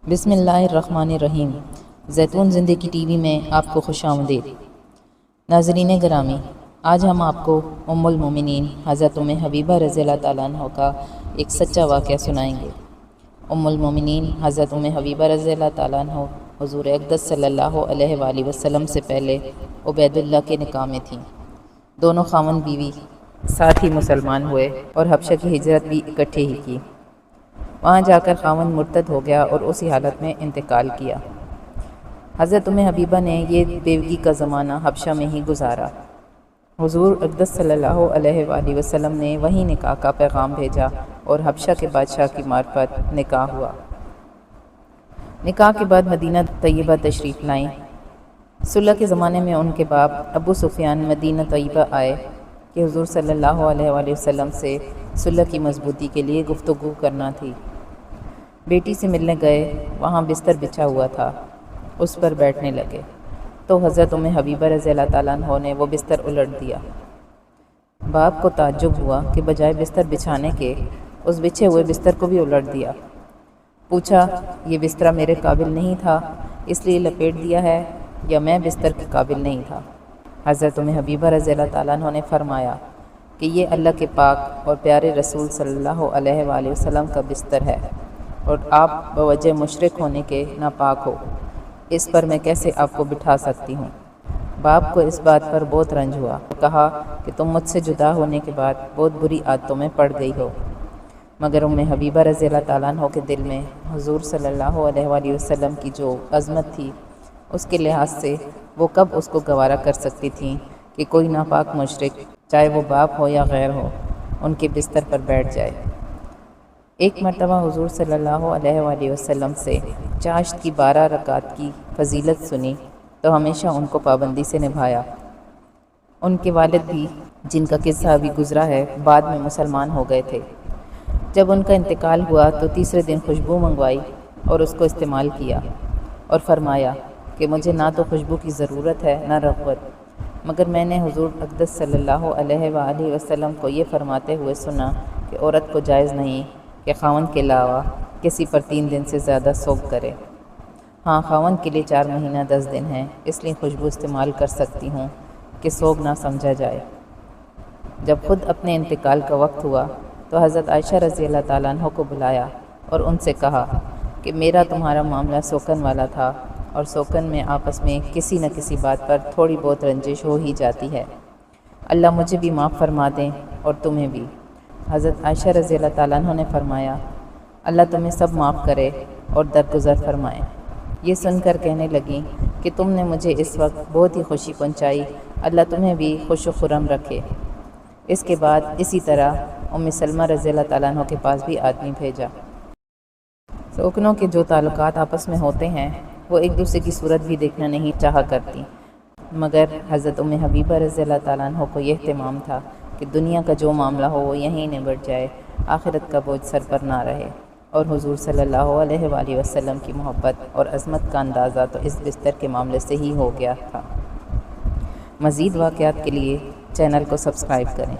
بسم اللہ الرحمن الرحیم۔ زیتون زندگی ٹی وی میں آپ کو خوش آمدید۔ ناظرین گرامی، آج ہم آپ کو ام المومنین حضرت حبیبہ رضی اللہ تعالیٰ عنہ کا ایک سچا واقعہ سنائیں گے۔ ام المومنین حضرت حبیبہ رضی اللہ تعالیٰ عنہ حضور اقدس صلی اللہ علیہ وآلہ وسلم سے پہلے عبید اللہ کے نکاح میں تھیں۔ دونوں خاوند بیوی ساتھ ہی مسلمان ہوئے اور حبشہ کی ہجرت بھی اکٹھے ہی کی۔ وہاں جا کر خاوند مرتد ہو گیا اور اسی حالت میں انتقال کیا۔ حضرت حبیبہ نے یہ بیوگی کا زمانہ حبشہ میں ہی گزارا۔ حضور اقدس صلی اللہ علیہ وآلہ وسلم نے وہی نکاح کا پیغام بھیجا اور حبشہ کے بادشاہ کی معرفت نکاح ہوا۔ نکاح کے بعد مدینہ طیبہ تشریف لائیں۔ صلح کے زمانے میں ان کے باپ ابو سفیان مدینہ طیبہ آئے کہ حضور صلی اللہ علیہ وآلہ وسلم سے صلح کی مضبوطی کے لیے گفتگو کرنا تھی۔ بیٹی سے ملنے گئے، وہاں بستر بچھا ہوا تھا، اس پر بیٹھنے لگے تو حضرت حبیبہ رضی اللہ تعالیٰ عنہ نے وہ بستر الٹ دیا۔ باپ کو تعجب ہوا کہ بجائے بستر بچھانے کے اس بچھے ہوئے بستر کو بھی الٹ دیا۔ پوچھا، یہ بستر میرے قابل نہیں تھا اس لیے لپیٹ دیا ہے یا میں بستر کے قابل نہیں تھا؟ حضرت حبیبہ رضی اللہ تعالیٰ عنہ نے فرمایا کہ یہ اللہ کے پاک اور پیارے رسول صلی اللہ علیہ وآلہ وسلم کا بستر ہے اور آپ بوجہ مشرک ہونے کے ناپاک ہو، اس پر میں کیسے آپ کو بٹھا سکتی ہوں؟ باپ کو اس بات پر بہت رنج ہوا، کہا کہ تم مجھ سے جدا ہونے کے بعد بہت بری عادتوں میں پڑ گئی ہو۔ مگر ام حبیبہ رضی اللہ تعالیٰ عنہ کے دل میں حضور صلی اللہ علیہ وآلہ وسلم کی جو عظمت تھی، اس کے لحاظ سے وہ کب اس کو گوارا کر سکتی تھیں کہ کوئی ناپاک مشرک، چاہے وہ باپ ہو یا غیر ہو، ان کے بستر پر بیٹھ جائے۔ ایک مرتبہ حضور صلی اللہ علیہ وآلہ وسلم سے چاشت کی 12 رکعت کی فضیلت سنی تو ہمیشہ ان کو پابندی سے نبھایا۔ ان کے والد بھی، جن کا قصہ ابھی گزرا ہے، بعد میں مسلمان ہو گئے تھے۔ جب ان کا انتقال ہوا تو تیسرے دن خوشبو منگوائی اور اس کو استعمال کیا اور فرمایا کہ مجھے نہ تو خوشبو کی ضرورت ہے نہ رغبت، مگر میں نے حضور اقدس صلی اللہ علیہ وآلہ وسلم کو یہ فرماتے ہوئے سنا کہ عورت کو جائز نہیں کہ خاوند کے علاوہ کسی پر 3 دن سے زیادہ سوگ کرے۔ ہاں، خاوند کے لیے 4 مہینہ 10 دن ہیں، اس لیے خوشبو استعمال کر سکتی ہوں کہ سوگ نہ سمجھا جائے۔ جب خود اپنے انتقال کا وقت ہوا تو حضرت عائشہ رضی اللہ تعالیٰ عنہ کو بلایا اور ان سے کہا کہ میرا تمہارا معاملہ سوکن والا تھا اور سوکن میں آپس میں کسی نہ کسی بات پر تھوڑی بہت رنجش ہو ہی جاتی ہے، اللہ مجھے بھی معاف فرما دیں اور تمہیں بھی۔ حضرت عائشہ رضی اللہ تعالیٰ عنہ نے فرمایا، اللہ تمہیں سب معاف کرے اور درگزر فرمائے۔ یہ سن کر کہنے لگیں کہ تم نے مجھے اس وقت بہت ہی خوشی پہنچائی، اللہ تمہیں بھی خوش و خرم رکھے۔ اس کے بعد اسی طرح ام سلمہ رضی اللہ تعالیٰ عنہ کے پاس بھی آدمی بھیجا۔ سوکنوں کے جو تعلقات آپس میں ہوتے ہیں وہ ایک دوسرے کی صورت بھی دیکھنا نہیں چاہا کرتی، مگر حضرت حبیبہ رضی اللہ تعالیٰ عنہ کو یہ اہتمام تھا کہ دنیا کا جو معاملہ ہو وہ یہیں نبٹ جائے، آخرت کا بوجھ سر پر نہ رہے، اور حضور صلی اللہ علیہ وآلہ وسلم کی محبت اور عظمت کا اندازہ تو اس بستر کے معاملے سے ہی ہو گیا تھا۔ مزید واقعات کے لیے چینل کو سبسکرائب کریں۔